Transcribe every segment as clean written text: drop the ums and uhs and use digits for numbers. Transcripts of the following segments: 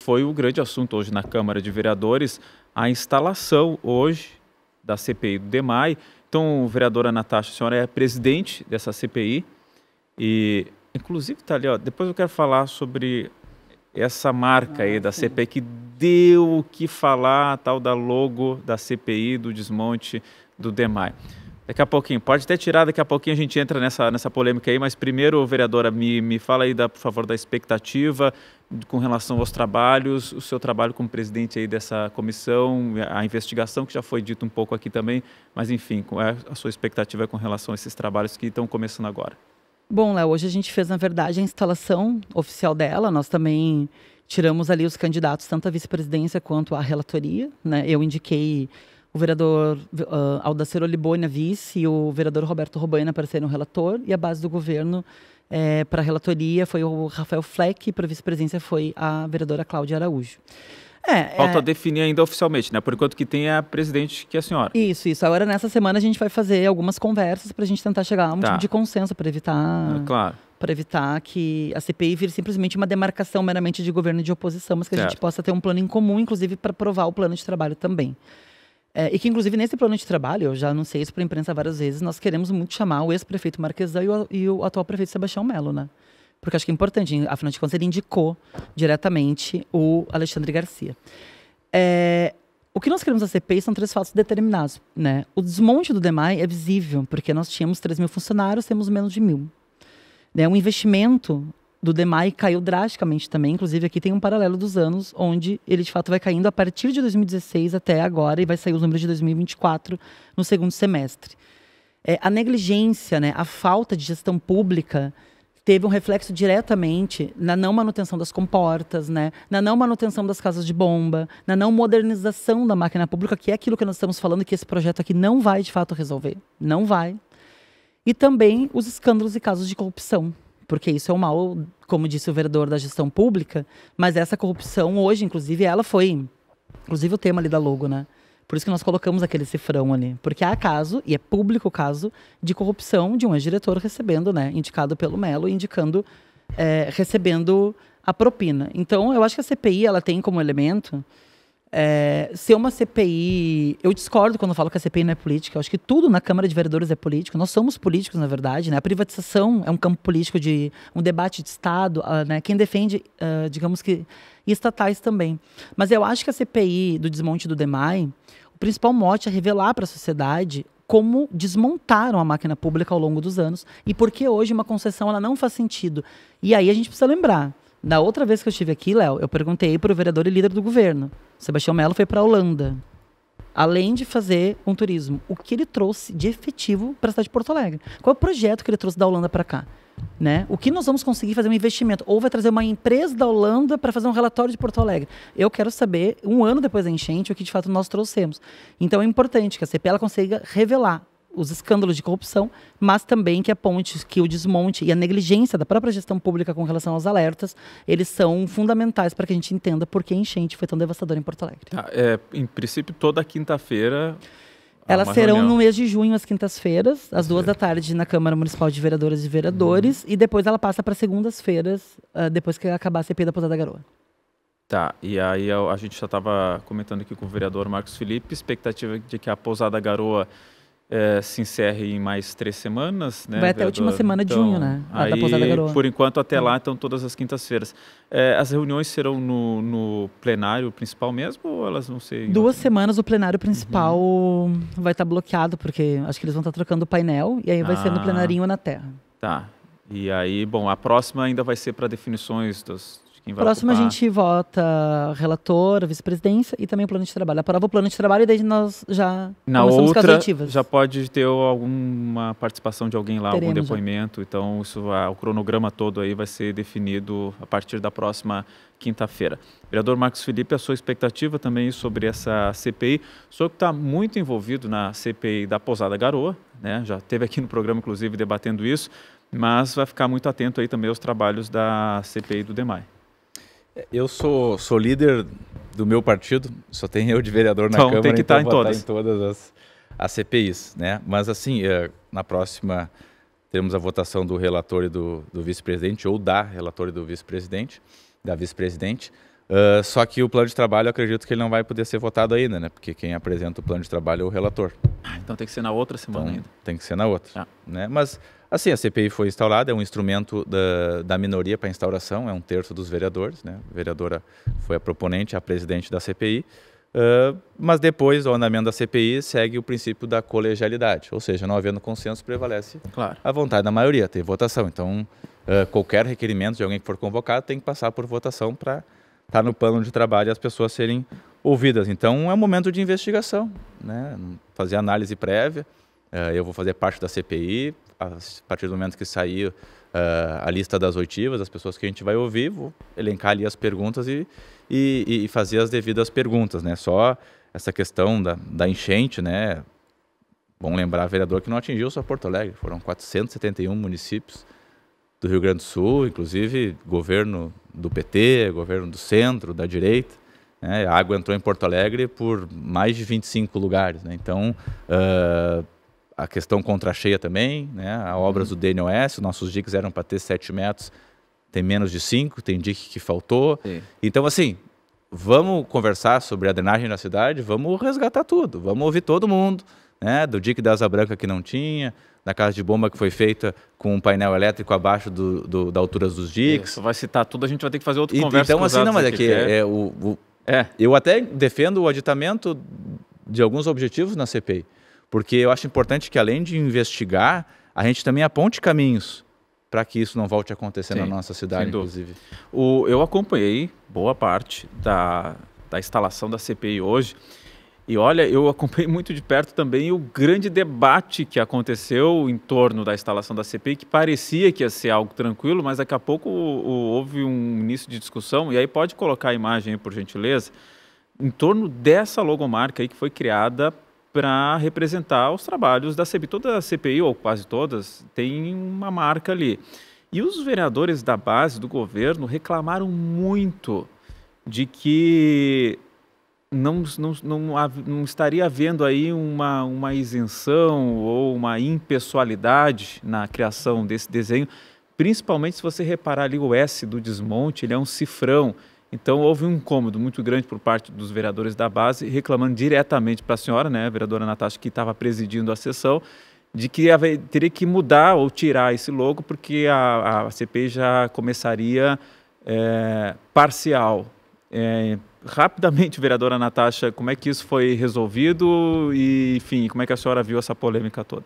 foi o grande assunto hoje na Câmara de Vereadores, a instalação hoje da CPI do DEMAI. Então, vereadora Natasha, a senhora é presidente dessa CPI e, inclusive, está ali, ó, depois eu quero falar sobre essa marca aí da CPI que deu o que falar, a tal da logo da CPI do desmonte do DEMAI. Daqui a pouquinho, pode até tirar, daqui a pouquinho a gente entra nessa polêmica aí, mas primeiro, vereadora, me fala aí, por favor, da expectativa com relação aos trabalhos, o seu trabalho como presidente aí dessa comissão, a investigação que já foi dito um pouco aqui também, mas enfim, qual é a sua expectativa com relação a esses trabalhos que estão começando agora? Bom, Léo, hoje a gente fez, na verdade, a instalação oficial dela, nós também tiramos ali os candidatos, tanto à vice-presidência quanto à relatoria, né? Eu indiquei o vereador Aldacir Oliboni, vice, e o vereador Roberto Robaina para serem o relator, e a base do governo para a relatoria foi o Rafael Fleck, e para a vice-presidência foi a vereadora Cláudia Araújo. Falta definir ainda oficialmente, né? Por enquanto que tem a presidente, que é a senhora. Isso. Agora, nessa semana, a gente vai fazer algumas conversas para a gente tentar chegar a um tipo de consenso para evitar... Claro. Para evitar que a CPI vire simplesmente uma demarcação meramente de governo e de oposição, mas que a gente possa ter um plano em comum, inclusive para aprovar o plano de trabalho também. E que, inclusive, nesse plano de trabalho, eu já anunciei isso para a imprensa várias vezes, nós queremos muito chamar o ex-prefeito Marquesan e o atual prefeito Sebastião Melo, né? Porque acho que é importante, afinal de contas, ele indicou diretamente o Alexandre Garcia. O que nós queremos da CPI são 3 fatos determinados, né? O desmonte do DEMAI é visível, porque nós tínhamos 3.000 funcionários, temos menos de 1.000. O investimento do DEMAI caiu drasticamente também, inclusive aqui tem um paralelo dos anos, onde ele de fato vai caindo a partir de 2016 até agora, e vai sair os números de 2024 no segundo semestre. A negligência, né, a falta de gestão pública teve um reflexo diretamente na não manutenção das comportas, né, na não manutenção das casas de bomba, na não modernização da máquina pública, que é aquilo que nós estamos falando que esse projeto aqui não vai de fato resolver, não vai. E também os escândalos e casos de corrupção, porque isso é o mal, como disse o vereador, da gestão pública, mas essa corrupção hoje, inclusive, ela foi, inclusive o tema ali da logo, né? Por isso que nós colocamos aquele cifrão ali, porque há caso, e é público o caso, de corrupção de um ex-diretor recebendo, né, indicado pelo Melo, recebendo a propina. Então, eu acho que a CPI, ela tem como elemento... ser uma CPI... Eu discordo quando eu falo que a CPI não é política. Eu acho que tudo na Câmara de Vereadores é político. Nós somos políticos, na verdade, né? A privatização é um campo político de um debate de Estado, né? Quem defende, digamos que, estatais também. Mas eu acho que a CPI do desmonte do DEMAI, o principal mote é revelar para a sociedade como desmontaram a máquina pública ao longo dos anos e por que hoje uma concessão ela não faz sentido. E aí a gente precisa lembrar. Da outra vez que eu estive aqui, Léo, eu perguntei para o vereador e líder do governo. Sebastião Melo foi para a Holanda. Além de fazer um turismo, o que ele trouxe de efetivo para a cidade de Porto Alegre? Qual é o projeto que ele trouxe da Holanda para cá? Né? O que nós vamos conseguir fazer um investimento? Ou vai trazer uma empresa da Holanda para fazer um relatório de Porto Alegre? Eu quero saber, 1 ano depois da enchente, o que de fato nós trouxemos. Então é importante que a CPI ela consiga revelar os escândalos de corrupção, mas também que aponte que o desmonte e a negligência da própria gestão pública com relação aos alertas, eles são fundamentais para que a gente entenda por que a enchente foi tão devastadora em Porto Alegre. Em princípio, toda quinta-feira... Elas serão no mês de junho, às quintas-feiras, às 2 da tarde, na Câmara Municipal de Vereadoras e Vereadores, e depois ela passa para segundas-feiras, depois que acabar a CPI da Pousada da Garoa. E aí a gente já estava comentando aqui com o vereador Marcos Felipe, expectativa de que a Pousada da Garoa se encerre em mais 3 semanas, né? Vai até a última semana de junho, né? Aí, da Pousada da Garoa. Por enquanto, até lá, então, todas as quintas-feiras. As reuniões serão no plenário principal mesmo, ou elas vão ser... 2 semanas o plenário principal vai estar bloqueado, porque acho que eles vão estar trocando o painel, e aí vai ser no plenarinho na terra. E aí, bom, a próxima ainda vai ser para definições dos... Próximo a gente vota relator, vice-presidência e também o plano de trabalho. Aprova o plano de trabalho e daí nós já começamos com as oitivas. Já pode ter alguma participação de alguém lá, algum depoimento. Então o cronograma todo aí vai ser definido a partir da próxima quinta-feira. Vereador Marcos Felipe, a sua expectativa também sobre essa CPI. O senhor que está muito envolvido na CPI da Pousada Garoa, né? Já esteve aqui no programa, inclusive, debatendo isso, mas vai ficar muito atento aí também aos trabalhos da CPI do DEMAI. Eu sou líder do meu partido, só tem eu de vereador na Câmara, tem que estar em todas as CPIs, né? Mas assim, na próxima teremos a votação do relatório do vice-presidente ou da relatório do vice-presidente, da vice-presidente. Só que o plano de trabalho, eu acredito que ele não vai poder ser votado ainda, né? Porque quem apresenta o plano de trabalho é o relator. Então tem que ser na outra semana então, ainda. Tem que ser na outra. Né? Mas, assim, a CPI foi instaurada, é um instrumento da minoria para instauração, é 1/3 dos vereadores, né? A vereadora foi a proponente, a presidente da CPI. Mas depois, o andamento da CPI segue o princípio da colegialidade, ou seja, não havendo consenso, prevalece a vontade da maioria, tem votação. Então, qualquer requerimento de alguém que for convocado tem que passar por votação para estar no plano de trabalho e as pessoas serem ouvidas. Então, é um momento de investigação, né? Fazer análise prévia. Eu vou fazer parte da CPI, a partir do momento que sair a lista das oitivas, as pessoas que a gente vai ouvir, vou elencar ali as perguntas e fazer as devidas perguntas, né? Só essa questão da enchente, né? Bom lembrar, vereador, que não atingiu só Porto Alegre, foram 471 municípios do Rio Grande do Sul, inclusive governo do PT, governo do centro, da direita, né? A água entrou em Porto Alegre por mais de 25 lugares, né? Então, a questão contra a cheia também, né? A obras do DNOS, nossos diques eram para ter 7 metros, tem menos de 5, tem dique que faltou. Sim. Então, assim, vamos conversar sobre a drenagem da cidade, vamos resgatar tudo, vamos ouvir todo mundo, né? Do dique da Asa Branca que não tinha, da casa de bomba que foi feita com um painel elétrico abaixo da altura dos diques. Vai citar tudo, a gente vai ter que fazer outra conversa. Então, assim, não, mas é que eu até defendo o aditamento de alguns objetivos na CPI, porque eu acho importante que, além de investigar, a gente também aponte caminhos para que isso não volte a acontecer na nossa cidade, inclusive. Eu acompanhei boa parte da instalação da CPI hoje. E olha, eu acompanhei muito de perto também o grande debate que aconteceu em torno da instalação da CPI, que parecia que ia ser algo tranquilo, mas daqui a pouco houve um início de discussão, e aí pode colocar a imagem aí, por gentileza, em torno dessa logomarca aí que foi criada para representar os trabalhos da CPI. Toda a CPI, ou quase todas, tem uma marca ali. E os vereadores da base do governo reclamaram muito de que não estaria havendo aí uma isenção ou uma impessoalidade na criação desse desenho, principalmente se você reparar ali o S do desmonte, ele é um cifrão. Então houve um incômodo muito grande por parte dos vereadores da base, reclamando diretamente para a senhora, né, a vereadora Natasha, que estava presidindo a sessão, de que teria que mudar ou tirar esse logo, porque a CPI já começaria parcial. Rapidamente, vereadora Natasha, como é que isso foi resolvido e, enfim, como é que a senhora viu essa polêmica toda?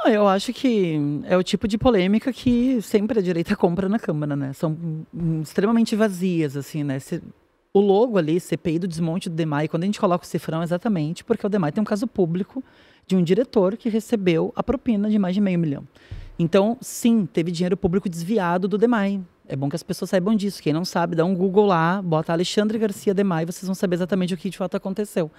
Eu acho que é o tipo de polêmica que sempre a direita compra na Câmara, né? São extremamente vazias, assim, né? O logo ali, CPI do desmonte do DEMAI, quando a gente coloca o cifrão, é exatamente porque o DEMAI tem um caso público de um diretor que recebeu a propina de mais de R$500 mil. Então, sim, teve dinheiro público desviado do DEMAI. É bom que as pessoas saibam disso. Quem não sabe, dá um Google lá, bota Alexandre Garcia DEMAI, vocês vão saber exatamente o que de fato aconteceu.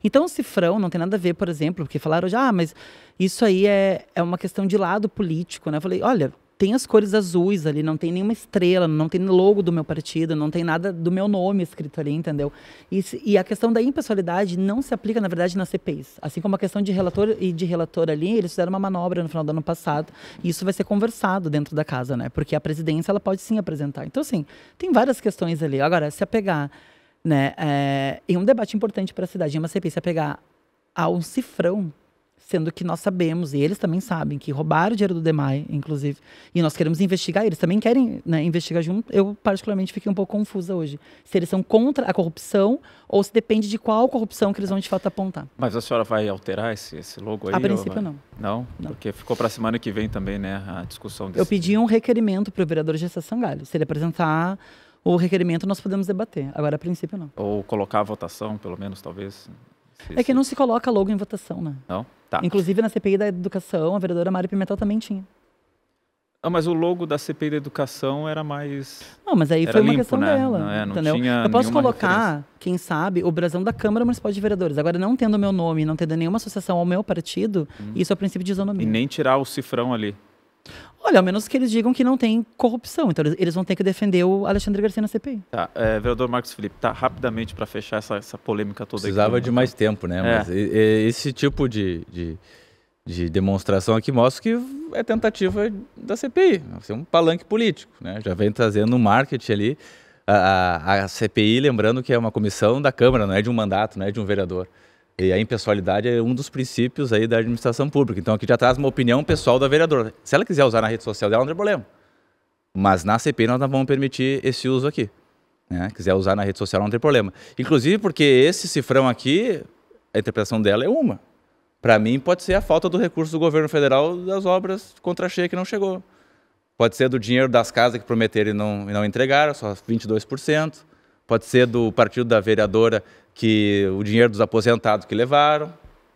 Então, o cifrão não tem nada a ver, por exemplo, porque falaram já, mas isso aí é uma questão de lado político, né? Eu falei, olha, tem as cores azuis ali, não tem nenhuma estrela, não tem logo do meu partido, não tem nada do meu nome escrito ali, entendeu? E a questão da impessoalidade não se aplica, na verdade, nas CPIs. Assim como a questão de relator e de relator ali, eles fizeram uma manobra no final do ano passado, e isso vai ser conversado dentro da casa, né? Porque a presidência, ela pode sim apresentar. Então, assim, tem várias questões ali. Agora, se apegar, né, em um debate importante para a cidade, em uma CPI, se apegar a um cifrão, sendo que nós sabemos, e eles também sabem, que roubaram o dinheiro do DEMAI, inclusive, e nós queremos investigar, eles também querem, né, investigar junto. Eu, particularmente, fiquei um pouco confusa hoje. Se eles são contra a corrupção, ou se depende de qual corrupção que eles vão, de fato, apontar. Mas a senhora vai alterar esse logo aí? A princípio, não. Não? Porque ficou para a semana que vem também, né, a discussão desse... Eu pedi um requerimento para o vereador Gessé Sangalho. Se ele apresentar o requerimento, nós podemos debater. Agora, a princípio, não. Ou colocar a votação, pelo menos, talvez... É que não se coloca logo em votação, né? Não? Tá. Inclusive na CPI da Educação, a vereadora Mari Pimentel também tinha. Ah, mas o logo da CPI da Educação era mais... Não, mas aí foi uma questão dela, não entendeu? Tinha eu posso colocar, referência. Quem sabe, o brasão da Câmara Municipal de Vereadores. Agora, não tendo o meu nome, não tendo nenhuma associação ao meu partido, isso é o princípio de isonomia. E nem tirar o cifrão ali. Olha, ao menos que eles digam que não tem corrupção. Então, eles vão ter que defender o Alexandre Garcia na CPI. Tá, vereador Marcos Felipe, tá, rapidamente para fechar essa polêmica toda. Precisava de mais tempo, né? Mas esse tipo de demonstração aqui mostra que é tentativa da CPI. Vai ser um palanque político, né? Já vem trazendo um marketing ali. A CPI, lembrando que é uma comissão da Câmara, não é de um mandato, não é de um vereador. E a impessoalidade é um dos princípios aí da administração pública. Então aqui já traz uma opinião pessoal da vereadora. Se ela quiser usar na rede social dela, não tem problema. Mas na CPI nós não vamos permitir esse uso aqui. Né? Quiser usar na rede social não tem problema. Inclusive porque esse cifrão aqui, a interpretação dela é uma. Para mim pode ser a falta do recurso do governo federal das obras contra-cheia que não chegou. Pode ser do dinheiro das casas que prometeram e não entregaram, só 22%. Pode ser do partido da vereadora, que o dinheiro dos aposentados que levaram,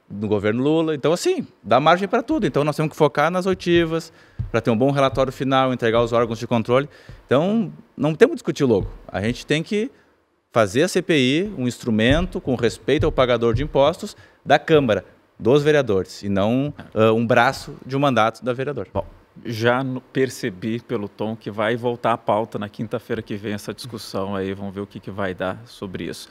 do governo Lula. Então, assim, dá margem para tudo. Então, nós temos que focar nas oitivas, para ter um bom relatório final, entregar aos órgãos de controle. Então, não temos que discutir logo. A gente tem que fazer a CPI um instrumento com respeito ao pagador de impostos da Câmara, dos vereadores, e não um braço de um mandato da vereadora. Bom, já percebi pelo tom que vai voltar à pauta na quinta-feira que vem essa discussão aí, vamos ver o que vai dar sobre isso.